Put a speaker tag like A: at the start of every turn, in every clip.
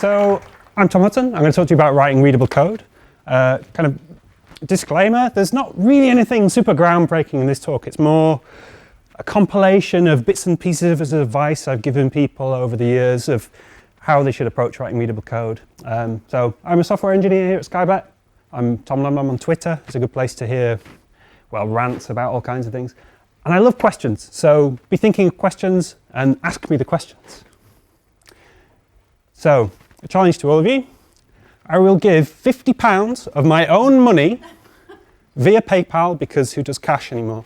A: So I'm Tom Hudson. I'm going to talk to you about writing readable code. Kind of disclaimer, there's not really anything super groundbreaking in this talk. It's more a compilation of bits and pieces of advice I've given people over the years of how they should approach writing readable code. So I'm a software engineer here at Skybet. I'm Tom Lum on Twitter. It's a good place to hear, well, rants about all kinds of things. And I love questions, so be thinking of questions and ask me the questions. So, a challenge to all of you. I will give £50 of my own money via PayPal, because who does cash anymore?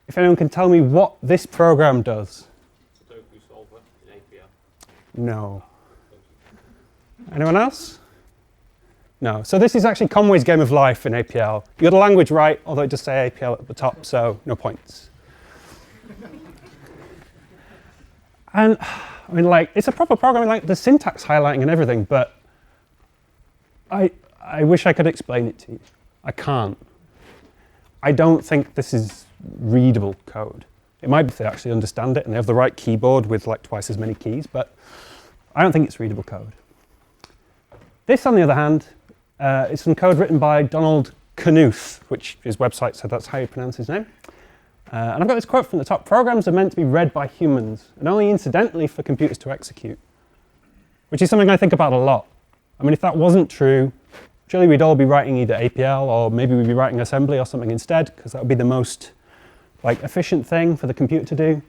A: If anyone can tell me what this program does.
B: Sudoku solver in APL.
A: No. Anyone else? No. So this is actually Conway's Game of Life in APL. You got the language right, although it does say APL at the top, so no points. And I mean, like, it's a proper program, like the syntax highlighting and everything, but I wish I could explain it to you. I can't. I don't think this is readable code. It might be if they actually understand it and they have the right keyboard with like twice as many keys, but I don't think it's readable code. This, on the other hand, is some code written by Donald Knuth, which his website said that's how you pronounce his name. And I've got this quote from the top: programs are meant to be read by humans, and only incidentally for computers to execute. Which is something I think about a lot. I mean, if that wasn't true, surely we'd all be writing either APL, or maybe we'd be writing assembly or something instead, because that would be the most like efficient thing for the computer to do.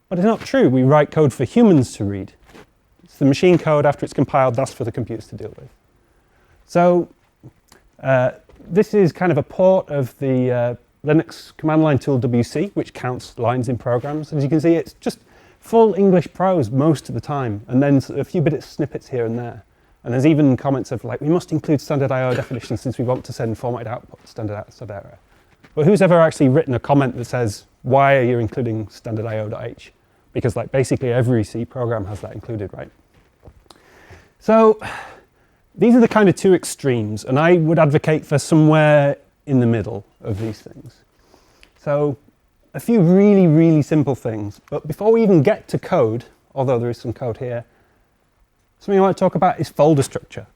A: But it's not true. We write code for humans to read. It's the machine code after it's compiled, that's for the computers to deal with. So this is kind of a port of the Linux command line tool WC, which counts lines in programs. As you can see, it's just full English prose most of the time, and then a few bit of snippets here and there. And there's even comments of like, we must include standard I/O definitions since we want to send formatted output standard out standard error. But who's ever actually written a comment that says, why are you including standard I/O.h? Because like basically every C program has that included, right? So these are the kind of two extremes, and I would advocate for somewhere in the middle of these things. So a few really, really simple things. But before we even get to code, although there is some code here, something I want to talk about is folder structure.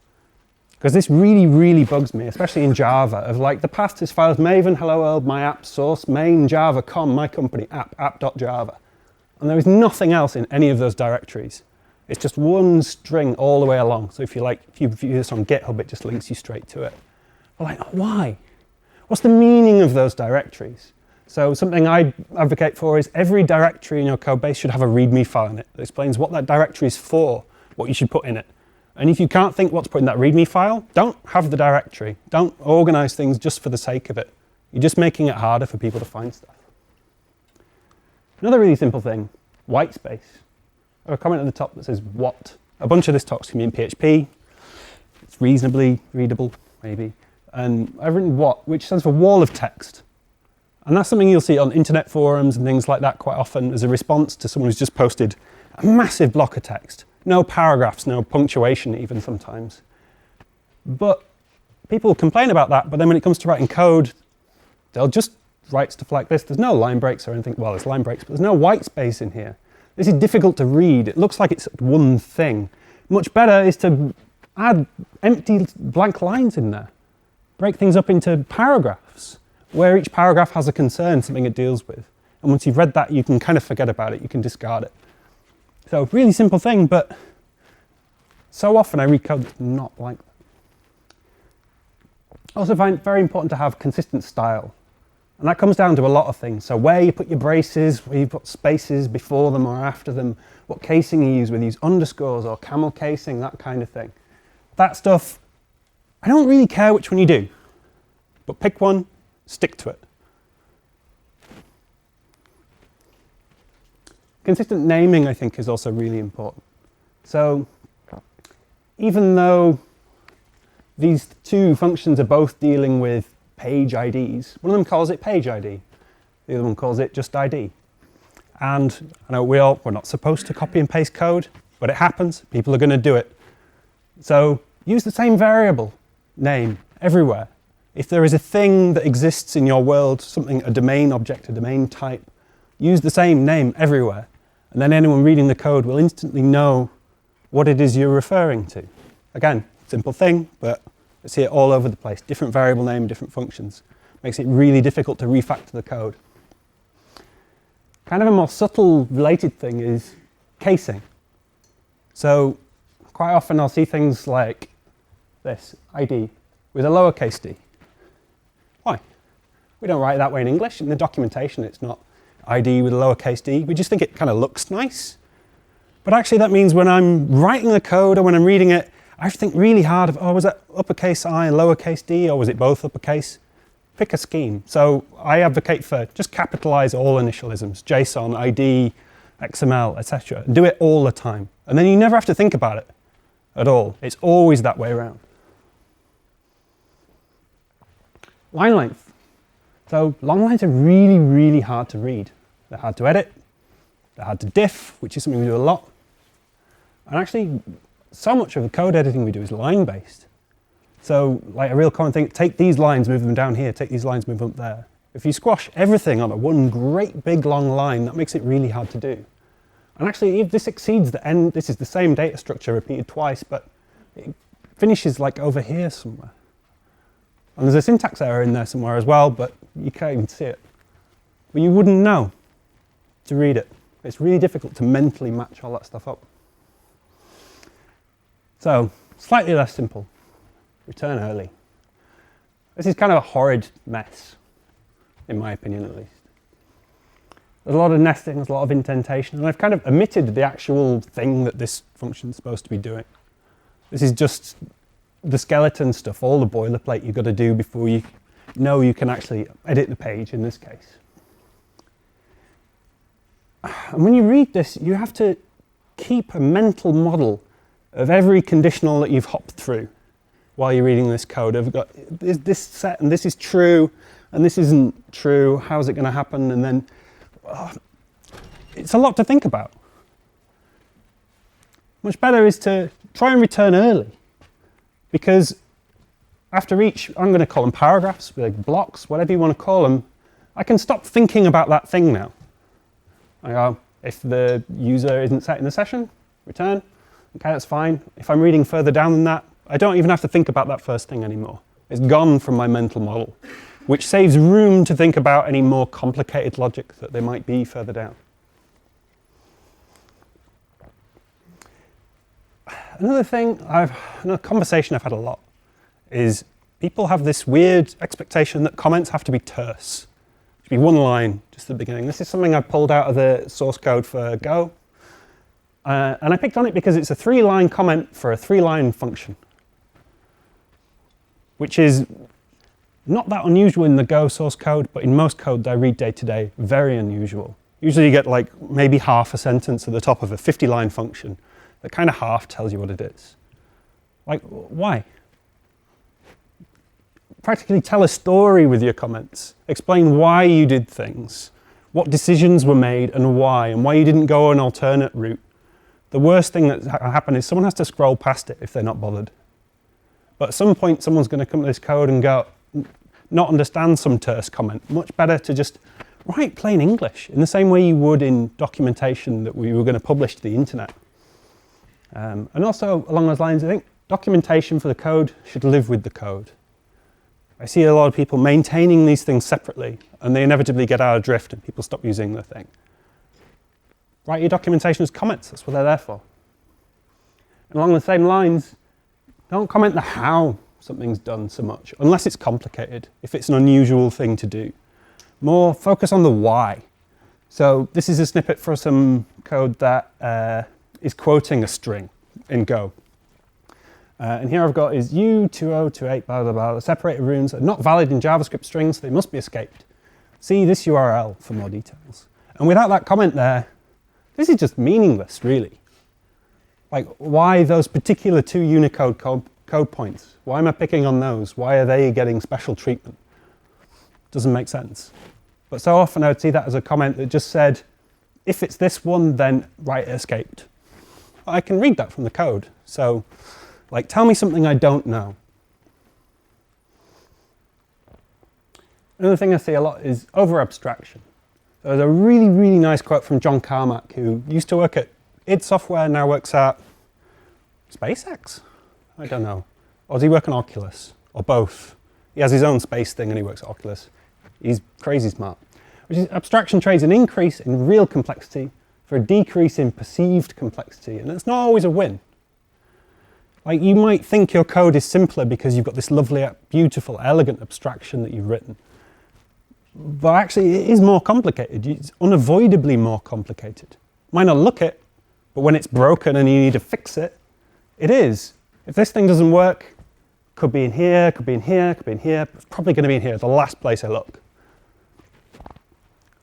A: Because this really, really bugs me, especially in Java, of like the path to this file is maven, hello world, my app, source, main, java, com, my company, app.java. And there is nothing else in any of those directories. It's just one string all the way along. So if you view this on GitHub, it just links you straight to it. But like, why? What's the meaning of those directories? So something I advocate for is every directory in your code base should have a README file in it that explains what that directory is for, what you should put in it. And if you can't think what to put in that README file, don't have the directory. Don't organize things just for the sake of it. You're just making it harder for people to find stuff. Another really simple thing, white space. I have a comment at the top that says what. A bunch of this talks can be in PHP. It's reasonably readable, maybe. And I've written what, which stands for wall of text. And that's something you'll see on internet forums and things like that quite often as a response to someone who's just posted a massive block of text. No paragraphs, no punctuation even sometimes. But people complain about that, but then when it comes to writing code, they'll just write stuff like this. There's no line breaks or anything. Well, there's line breaks, but there's no white space in here. This is difficult to read. It looks like it's one thing. Much better is to add empty blank lines in there. Break things up into paragraphs, where each paragraph has a concern, something it deals with. And once you've read that, you can kind of forget about it. You can discard it. So really simple thing, but so often I read code that's not like that. I also find it very important to have consistent style. And that comes down to a lot of things. So where you put your braces, where you put spaces before them or after them, what casing you use, whether you use underscores or camel casing, that kind of thing. That stuff, I don't really care which one you do, but pick one, stick to it. Consistent naming, I think, is also really important. So even though these two functions are both dealing with page IDs, one of them calls it page ID, the other one calls it just ID. And I know we're not supposed to copy and paste code, but it happens. People are going to do it. So use the same variable name everywhere. If there is a thing that exists in your world, something, a domain object, a domain type, use the same name everywhere. And then anyone reading the code will instantly know what it is you're referring to. Again, simple thing, but I see it all over the place. Different variable name, different functions. Makes it really difficult to refactor the code. Kind of a more subtle related thing is casing. So quite often I'll see things like this, ID, with a lowercase d. Why? We don't write it that way in English. In the documentation, it's not ID with a lowercase d. We just think it kind of looks nice. But actually that means when I'm writing the code or when I'm reading it, I have to think really hard of, oh, was that uppercase I and lowercase d, or was it both uppercase? Pick a scheme. So I advocate for just capitalize all initialisms, JSON, ID, XML, etc. Do it all the time. And then you never have to think about it at all. It's always that way around. Line length. So long lines are really, really hard to read. They're hard to edit. They're hard to diff, which is something we do a lot. And actually, so much of the code editing we do is line-based. So like a real common thing, take these lines, move them down here, take these lines, move them up there. If you squash everything on a one great big long line, that makes it really hard to do. And actually, if this exceeds the end, this is the same data structure repeated twice, but it finishes like over here somewhere. And there's a syntax error in there somewhere as well, but you can't even see it. But you wouldn't know to read it. It's really difficult to mentally match all that stuff up. So, slightly less simple. Return early. This is kind of a horrid mess, in my opinion at least. There's a lot of nesting, there's a lot of indentation, and I've kind of omitted the actual thing that this function is supposed to be doing. This is just the skeleton stuff, all the boilerplate you've got to do before you know you can actually edit the page in this case. And when you read this, you have to keep a mental model of every conditional that you've hopped through while you're reading this code. I've got this set, and this is true, and this isn't true. How's it going to happen? And then it's a lot to think about. Much better is to try and return early, because after each, I'm going to call them paragraphs, like blocks, whatever you want to call them, I can stop thinking about that thing now. I go, if the user isn't set in the session, return. Okay, that's fine. If I'm reading further down than that, I don't even have to think about that first thing anymore. It's gone from my mental model, which saves room to think about any more complicated logic that there might be further down. Another thing, another conversation I've had a lot is people have this weird expectation that comments have to be terse. It should be one line just at the beginning. This is something I pulled out of the source code for Go. And I picked on it because it's a 3-line comment for a 3-line function, which is not that unusual in the Go source code, but in most code that I read day to day, very unusual. Usually you get like maybe half a sentence at the top of a 50-line function that kind of half tells you what it is. Like, why? Practically tell a story with your comments. Explain why you did things, what decisions were made and why you didn't go an alternate route. The worst thing that happen is someone has to scroll past it if they're not bothered. But at some point, someone's going to come to this code and go, not understand some terse comment. Much better to just write plain English in the same way you would in documentation that we were going to publish to the internet. And also, along those lines, I think documentation for the code should live with the code. I see a lot of people maintaining these things separately, and they inevitably get out of drift and people stop using the thing. Write your documentation as comments, that's what they're there for. And along the same lines, don't comment the how something's done so much, unless it's complicated, if it's an unusual thing to do. More focus on the why. So this is a snippet for some code that is quoting a string in Go. And here I've got is u2028 blah blah blah. The separated runes are not valid in JavaScript strings, so they must be escaped. See this URL for more details. And without that comment there, this is just meaningless, really. Like, why those particular 2 Unicode code points? Why am I picking on those? Why are they getting special treatment? Doesn't make sense. But so often I would see that as a comment that just said, if it's this one, then write escaped. I can read that from the code. So, like, tell me something I don't know. Another thing I see a lot is over-abstraction. There's a really, really nice quote from John Carmack, who used to work at id Software, now works at SpaceX? I don't know. Or does he work on Oculus? Or both? He has his own space thing and he works at Oculus. He's crazy smart. Which is abstraction trades an increase in real complexity for a decrease in perceived complexity. And it's not always a win. Like, you might think your code is simpler because you've got this lovely, beautiful, elegant abstraction that you've written. But actually, it is more complicated. It's unavoidably more complicated. Might not look it, but when it's broken and you need to fix it, it is. If this thing doesn't work, could be in here, could be in here, could be in here, but it's probably going to be in here, the last place I look.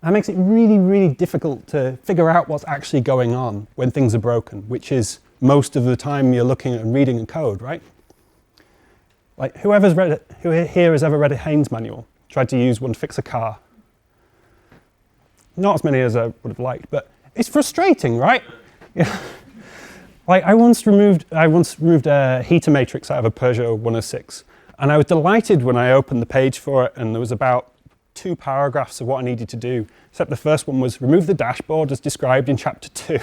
A: That makes it really, really difficult to figure out what's actually going on when things are broken, which is most of the time you're looking at and reading a code, right? Like, who here has ever read a Haynes Manual? Tried to use one to fix a car? Not as many as I would have liked, but it's frustrating, right? Yeah. Like, I once removed a heater matrix out of a Peugeot 106, and I was delighted when I opened the page for it, and there was about 2 paragraphs of what I needed to do, except the first one was remove the dashboard as described in chapter 2.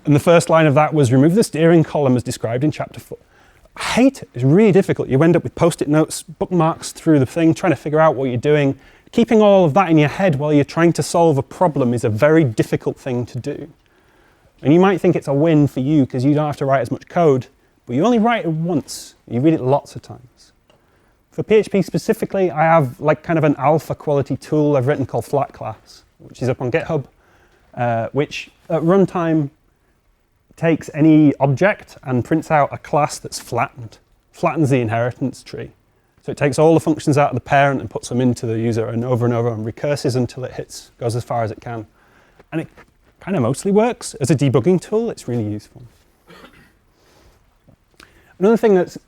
A: And the first line of that was remove the steering column as described in chapter 4. I hate it. It's really difficult. You end up with post-it notes, bookmarks through the thing, trying to figure out what you're doing. Keeping all of that in your head while you're trying to solve a problem is a very difficult thing to do. And you might think it's a win for you because you don't have to write as much code, but you only write it once. You read it lots of times. For PHP specifically, I have like kind of an alpha quality tool I've written called flat class, which is up on GitHub, which at runtime takes any object and prints out a class that's flattened. Flattens the inheritance tree. So it takes all the functions out of the parent and puts them into the user and over and recurses until it goes as far as it can. And it kind of mostly works. As a debugging tool, it's really useful. Another thing that's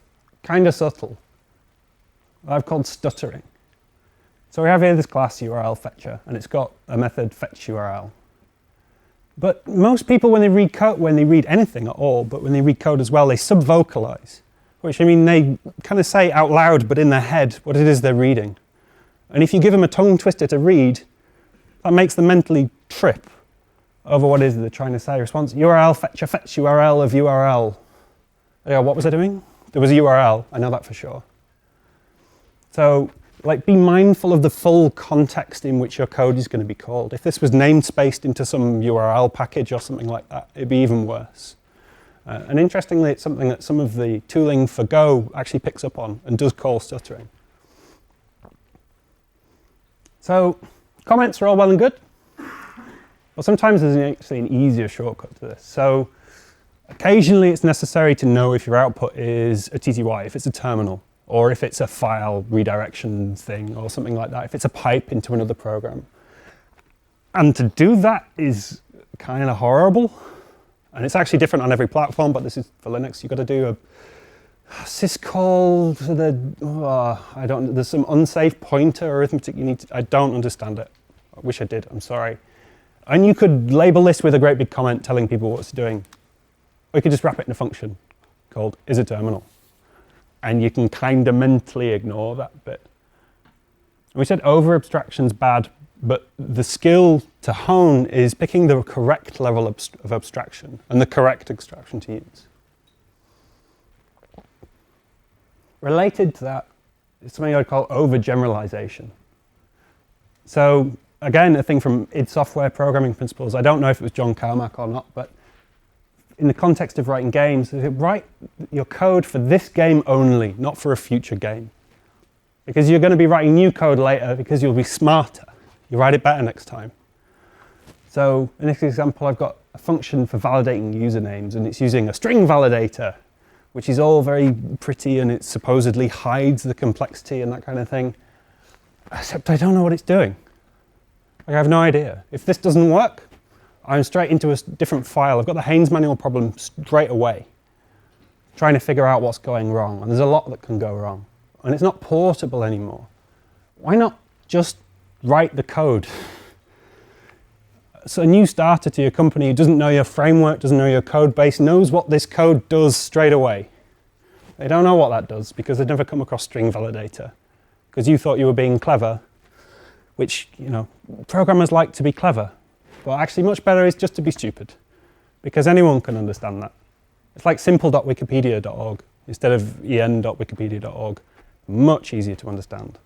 A: kind of subtle, I've called stuttering. So we have here this class URL fetcher, and it's got a method fetch URL. But most people, when they read code, when they read anything at all, but when they read code as well, they subvocalize, which I mean they kind of say out loud, but in their head, what it is they're reading. And if you give them a tongue twister to read, that makes them mentally trip over what it is they're trying to say. Response URL fetcher fetch URL of URL. Yeah, what was I doing? There was a URL. I know that for sure. So, like, be mindful of the full context in which your code is going to be called. If this was namespaced into some URL package or something like that, it'd be even worse. And interestingly, it's something that some of the tooling for Go actually picks up on and does call stuttering. So, comments are all well and good. But sometimes there's actually an easier shortcut to this. So, occasionally it's necessary to know if your output is a TTY, if it's a terminal, or if it's a file redirection thing or something like that, if it's a pipe into another program. And to do that is kind of horrible. And it's actually different on every platform, but this is for Linux. You've got to do a syscall to the, there's some unsafe pointer arithmetic you need to, I don't understand it. I wish I did, I'm sorry. And you could label this with a great big comment telling people what it's doing. Or you could just wrap it in a function called isAterminal. And you can kind of mentally ignore that bit. And we said over abstraction's bad, but the skill to hone is picking the correct level of abstraction and the correct abstraction to use. Related to that is something I'd call overgeneralization. So again, a thing from id Software programming principles. I don't know if it was John Carmack or not, but in the context of writing games, write your code for this game only, not for a future game. Because you're going to be writing new code later because you'll be smarter. You write it better next time. So in this example, I've got a function for validating usernames, and it's using a string validator, which is all very pretty, and it supposedly hides the complexity and that kind of thing. Except I don't know what it's doing. I have no idea. If this doesn't work, I'm straight into a different file. I've got the Haynes Manual problem straight away, trying to figure out what's going wrong. And there's a lot that can go wrong. And it's not portable anymore. Why not just write the code? So a new starter to your company who doesn't know your framework, doesn't know your code base, knows what this code does straight away. They don't know what that does because they've never come across string validator. Because you thought you were being clever, which, you know, programmers like to be clever. But actually much better is just to be stupid, because anyone can understand that. It's like simple.wikipedia.org instead of en.wikipedia.org. Much easier to understand.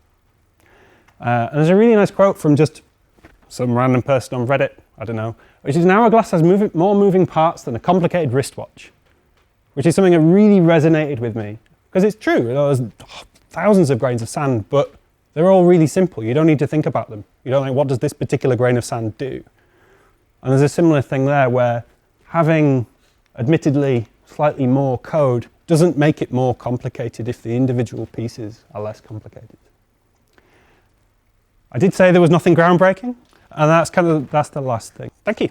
A: And there's a really nice quote from just some random person on Reddit, I don't know, which is, an hourglass has more moving parts than a complicated wristwatch, which is something that really resonated with me. Because it's true, there's thousands of grains of sand, but they're all really simple. You don't need to think about them. You don't think, what does this particular grain of sand do? And there's a similar thing there where having, admittedly, slightly more code doesn't make it more complicated if the individual pieces are less complicated. I did say there was nothing groundbreaking, and that's the last thing. Thank you.